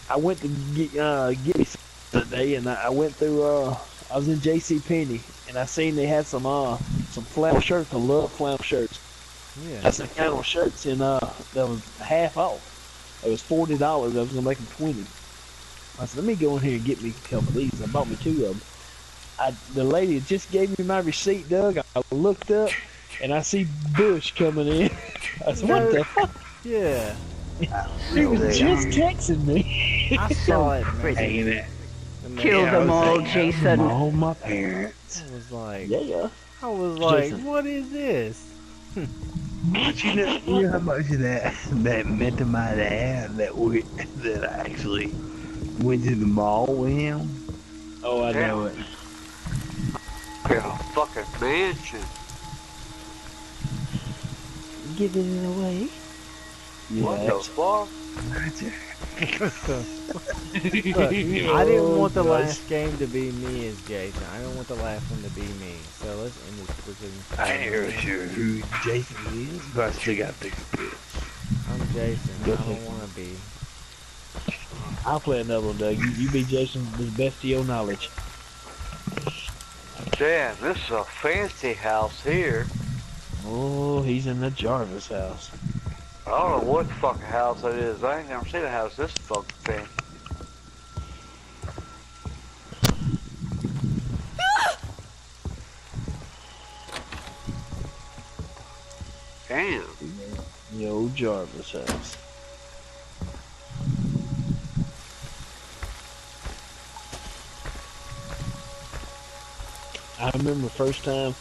I went to get me some today, and I went through. I was in J.C. Penney, and I seen they had some flannel shirts. I love flannel shirts. Yeah. Got some flannel shirts, and that was half off. It was $40. I was gonna make them 20. I said, let me go in here and get me a couple of these. I bought me 2 of them. The lady just gave me my receipt, Doug. I looked up, and I see Bush coming in. I said, what the fuck? Yeah. He was just texting me. I saw it, pretty. man. Kill them all, Jason. All my parents. I was like, Yeah. I was like, Jason. what is this? But you know how much of that meant to my dad that I actually went to the mall with him? Oh, I know it. Yeah, fucking mansion. Giving it away. What the fuck? Look, I didn't want the last game to be me as Jason. I don't want the last one to be me. So let's end this freaking. I ain't really sure who Jason is, but I still got to take a piss. I'm Jason. I don't want to be. I'll play another one, Doug. You be Jason to the best of your knowledge. Damn, this is a fancy house here. Oh, he's in the Jarvis house. I don't know what fucking house that is. I ain't never seen a house this fucking fancy. Damn. The old Jarvis house. I remember the first time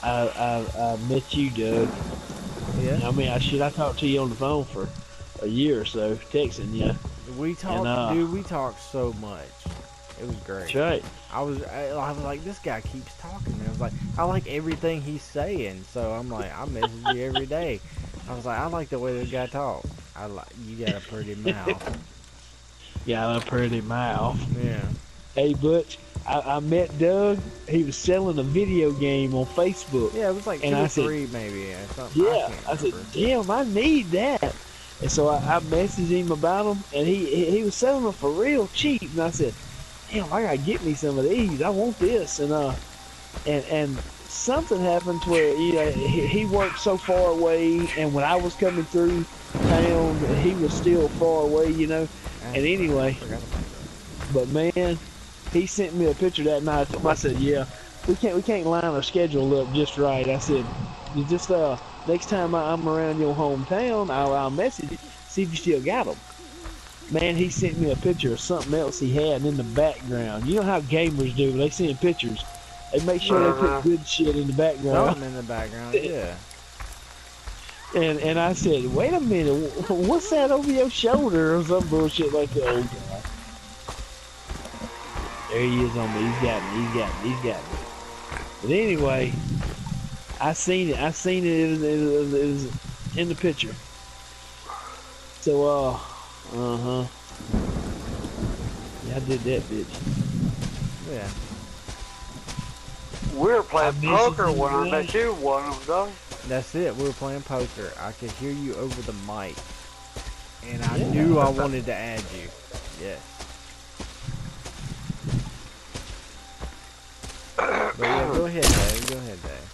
I met you, Doug. Yeah. I mean, I talked to you on the phone for a year or so, texting you. We talked, dude. We talked so much. It was great. That's right. I was like, this guy keeps talking. I was like, I like everything he's saying. So I'm like, I message you every day. I was like, I like the way this guy talks. You got a pretty mouth. Got a pretty mouth. Yeah. Hey, Butch, I met Doug. He was selling a video game on Facebook. Yeah, it was like 2 or 3 maybe. Or something. Yeah, I said, damn, I need that. And so I messaged him about them, and he was selling them for real cheap. And I said, damn, I gotta get me some of these. I want this. And something happened to where he worked so far away, and when I was coming through town, he was still far away, And anyway, but man, he sent me a picture that night. I said, yeah, we can't line our schedule up just right. I said, you just next time I'm around your hometown, I'll message you, see if you still got them. Man, he sent me a picture of something else he had in the background. You know how gamers do? They send pictures. They make sure they put good shit in the background. Something in the background, yeah. And I said, wait a minute, what's that over your shoulder or some bullshit like that? Oh, God. There he is on me. He's got me. But anyway, I seen it. It was in the picture. So, yeah, I did that, bitch. Yeah. We were playing poker when I met you one of them, though. That's it. We were playing poker. I could hear you over the mic. And I knew I wanted to add you. Yes. But yeah, go ahead, Dave. Go ahead, Dave.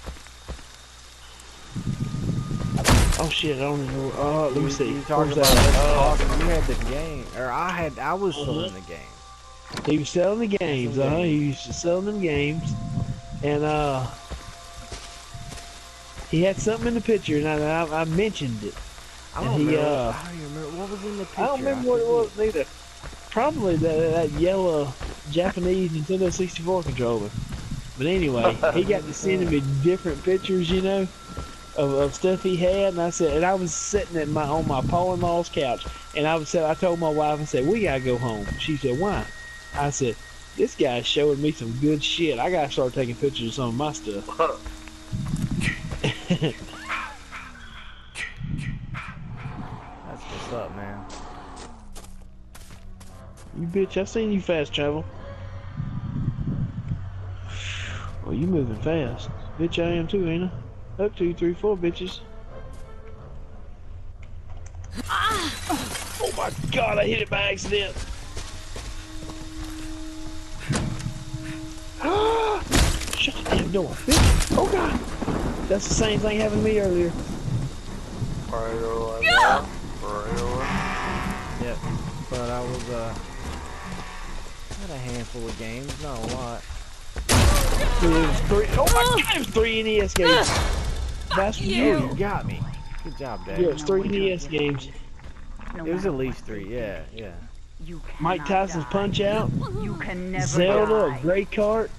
Oh shit, I don't know. Let me see. You talking about you had the game, or I was selling the game. He was selling the games, he used to sell them games. And he had something in the picture, and I mentioned it. I don't remember what was in the picture. I don't remember what it was either. Probably that yellow Japanese Nintendo 64 controller. But anyway, he got to send me different pictures, of stuff he had. And I was sitting on my pa-in-law's couch, and I told my wife, I said, we gotta go home. She said, why? I said, this guy's showing me some good shit. I gotta start taking pictures of some of my stuff. That's what's up, man. You bitch, I seen you fast travel. Well, you moving fast. Bitch, I am too, ain't I? Up 2, 3, 4 bitches. Oh my God, I hit it by accident. Shut the damn door. Oh god. That's the same thing happened to me earlier. Right over there. Right over. Yep. But I was had a handful of games, not a lot. It was three. Oh my god, it was 3 NES games. That's Oh, you. you got me. Good job, Dad. Yeah, it was 3 NES games. It was at least 3. Yeah, yeah. You Mike cannot Tyson's die. Punch Out, You can never Zelda, die. Great Kart.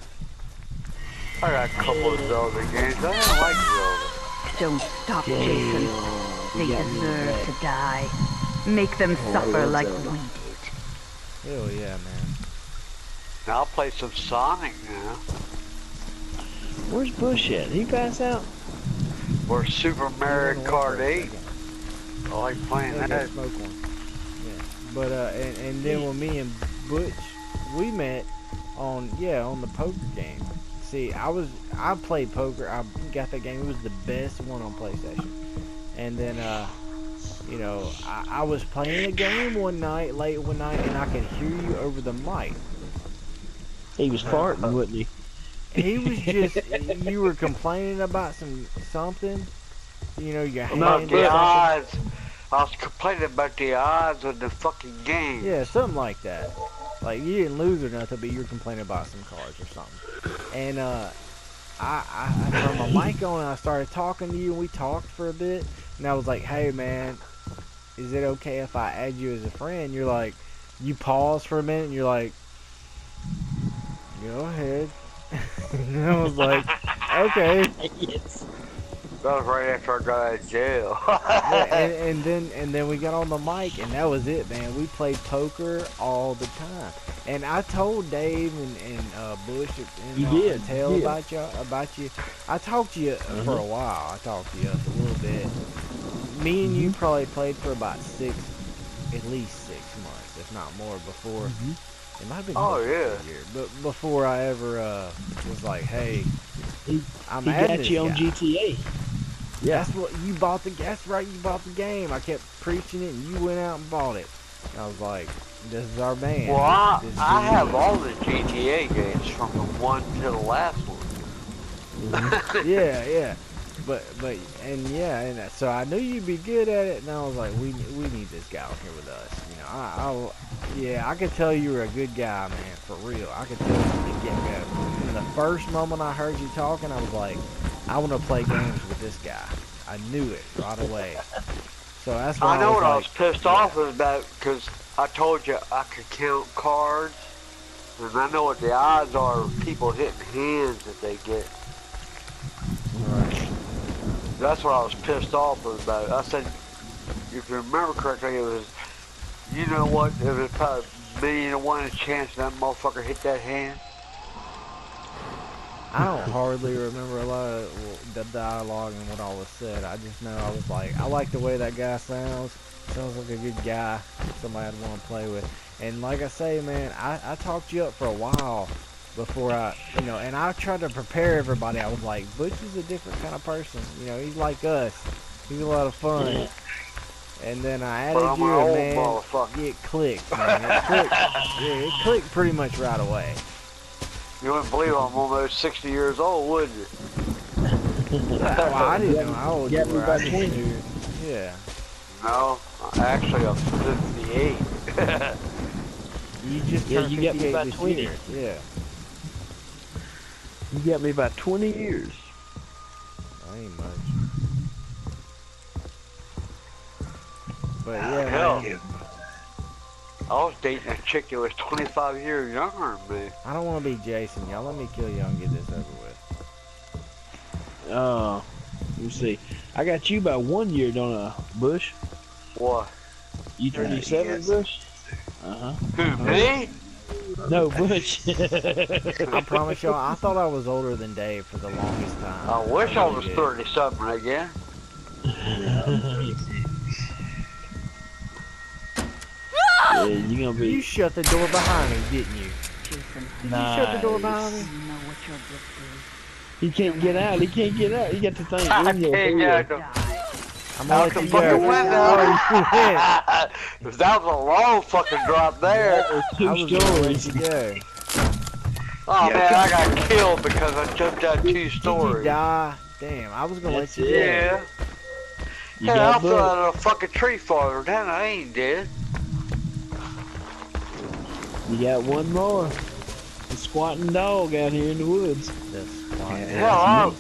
I got a couple of Zelda games. I didn't like Zelda. Don't stop, Jason. They got me deserve back. to die. Make them suffer like Zelda. we did. Hell yeah, man. Now I'll play some Sonic now. Where's Bush at? He pass out? Or Super Mario Kart 8. I like playing Yeah, that. smoke one. Yeah. But and then when me and Butch we met on the poker game. See, I played poker. I got that game. It was the best one on PlayStation. And then you know, I was playing a game late one night, and I could hear you over the mic. He was farting, wasn't he? He was just, you were complaining about something, you know, your hand About or the something. odds. I was complaining about the odds of the fucking game. Yeah, something like that. Like, you didn't lose or nothing, but you were complaining about some cards or something. And, I turned my mic on and I started talking to you, and we talked for a bit, and I was like, hey, man, is it okay if I add you as a friend? You're like, you pause for a minute, and you're like, go ahead. And I was like, okay. Yes. That was right after I got out of jail. Yeah, and then we got on the mic, and that was it, man. We played poker all the time. And I told Dave and Bush and You did, Tell you did. about you. I talked to you for a while. I talked to you a little bit. Me and you probably played for about at least 6 months, if not more, before. It might have been Oh, more than yeah. a year, but before I ever was like, hey, I'm He adding got you on this guy. GTA. Yeah. That's what you bought that's right, you bought the game. I kept preaching it and you went out and bought it. And I was like, this is our man. Well, This is I who have he all the GTA games from the one to the last one. is. Yeah. And so I knew you'd be good at it, and I was like, we need this guy out here with us. You know, I could tell you were a good guy, man, for real. I could tell from the get-go. From the first moment I heard you talking, I was like, I want to play games with this guy. I knew it right away. So that's why I know was what I like, was pissed off about, because I told you I could count cards, and I know what the odds are of people hitting hands that they get. Right. That's what I was pissed off about. I said, if you remember correctly, it was, you know what, it was probably a 1,000,000 chance that motherfucker hit that hand. I don't hardly remember a lot of the dialogue and what all was said. I just know I was like, I like the way that guy sounds. Sounds like a good guy, somebody I'd want to play with. And like I say, man, I talked you up for a while before and I tried to prepare everybody. I was like, Butch is a different kind of person. You know, he's like us. He's a lot of fun. And then I But added I'm you, an and old man, motherfucker. it clicked, man. It clicked. Yeah, it clicked pretty much right away. You wouldn't believe I'm almost 60 years old, would you? Well, I didn't know how old you Yeah, we were. I about just 20. knew. Yeah. No, actually I'm 58. You just Yeah, turned you got me 58 about this 20. year. Yeah. You got me about 20 years. That ain't much. But yeah, Hell. man, I was dating a chick that was 25 years younger than me. I don't want to be Jason. Y'all let me kill y'all and get this over with. Let me see. I got you about 1 year, don't I, Bush? What? You 37, yes. Bush? Uh-huh. Who, me? No, Bush. I promise y'all, I thought I was older than Dave for the longest time. I wish I really was did. 30-something again. Yeah, you gonna You be. shut the door behind me, didn't you? Jason, Did you shut the door behind you me? know what your gift He can't get out. He can't get out. He got the thing. I in your can't head. get is. out Die. I'm out gonna the let you fucking go. window. Oh, you went. That was a long fucking drop there. That was I two was gonna let stories. you go. Oh Yeah, man, I got killed because I jumped that Did you 2-story. die? Damn, I was gonna That's let you it. Yeah. You Hell, I got fell booked. out of a fucking tree farther down. I ain't dead. You got one more. The squatting dog out here in the woods. This spot.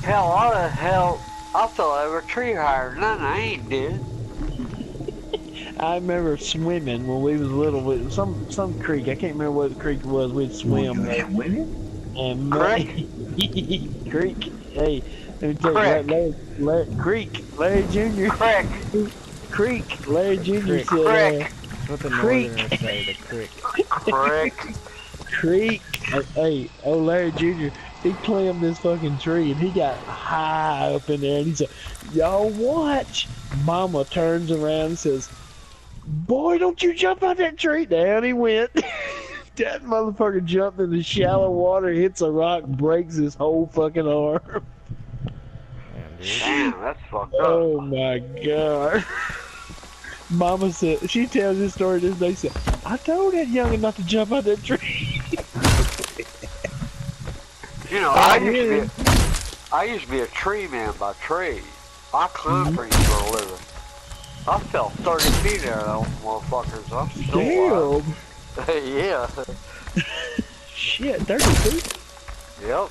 Hell, I fell out of a tree higher than that. I ain't dead. I remember swimming when we was little with some creek. I can't remember what the creek was. We'd swim there. Swimming? And Creek? creek. Hey, let me tell Creek. you, Creek. Larry Jr. Crick. Creek. Larry Jr. Crick. said, Crick. That's what the Creek. northerners say, the crick. Crick. Creek. Hey, Larry Jr. He climbed this fucking tree and he got high up in there and he said, "Y'all watch." Mama turns around and says, "Boy, don't you jump out that tree." Down he went. That motherfucker jumped in the shallow water, hits a rock, breaks his whole fucking arm. Damn, dude. Damn, that's fucked up. Oh my god. Mama said, she tells this story this day, said, "I told that youngin' not to jump out that tree." You know, I used to be a tree man by trade. I climb trees for a living. I fell 30 feet out of those motherfuckers. I'm still alive. Damn. Yeah. Shit, 30 feet. Yep.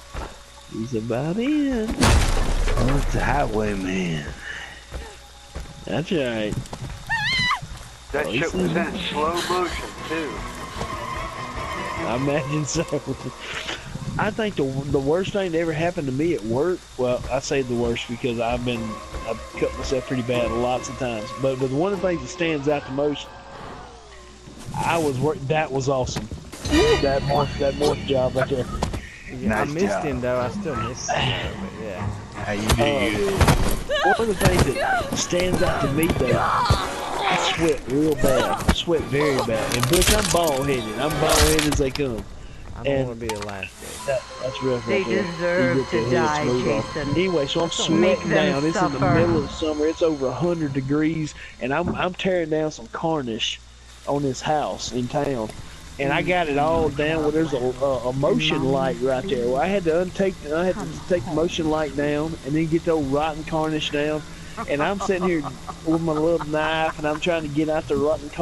He's about in. Oh, it's the highwayman. That's right. That Oh, shit he's was in- in slow motion too. I imagine so. I think the worst thing that ever happened to me at work, well, I say the worst because I've cut myself pretty bad lots of times, but one of the things that stands out the most, that was awesome. That morph job right there. Yeah, I Nice missed job. him though. I still missed him though, but yeah. How you doing? One of the things that stands out to me though, I sweat real bad. I sweat very bad. And Butch, I'm bald-headed. I'm bald-headed as they come. I don't And- want to be the last guy. That's rough They right there. deserve You get to the head die, smooth off. Jason. Anyway, so I'm Make sweating them down. It's in the suffer. middle of summer. It's over 100 degrees, and I'm tearing down some cornice on this house in town. And I got it all down where there's a motion light right there. Well, I had to take the motion light down and then get the old rotten cornice down. And I'm sitting here with my little knife and I'm trying to get out the rotten cornice.